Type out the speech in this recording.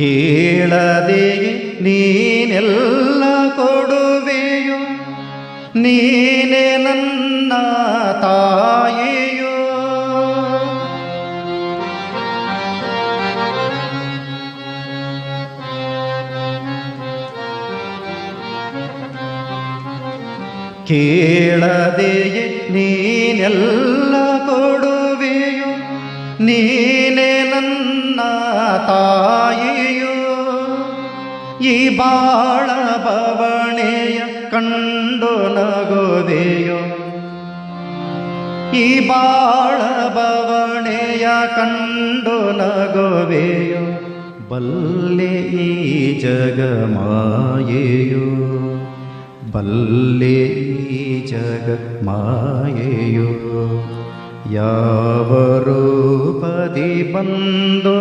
ಕೇಳದೆಯೇ ನೀನೆಲ್ಲ ಕೊಡುವೆಯೋ, ನೀನೆ ನನ್ನ ತಾಯಿಯೋ. ಕೇಳದೆಯೇ ನೀನೆಲ್ಲ ಕೊಡುವೆಯೋ, ನೀನೆ ನನ್ನ ತಾಯಿಯೋ. ಈ ಬಾಳ ಬವಣೆಯ ಕಂಡು ನಗುವೆಯೋ, ಈ ಬಾಳ ಬವಣೆಯ ಕಂಡು ನಗುವೆಯೋ. ಬಲ್ಲೆ ಈ ಜಗ ಮಾಯೆಯೋ, ಬಲ್ಲೆ ಈ ಜಗ ಮಾಯೆಯೋ. ಯಾವ ರೂಪದಿ ಬಂದೋ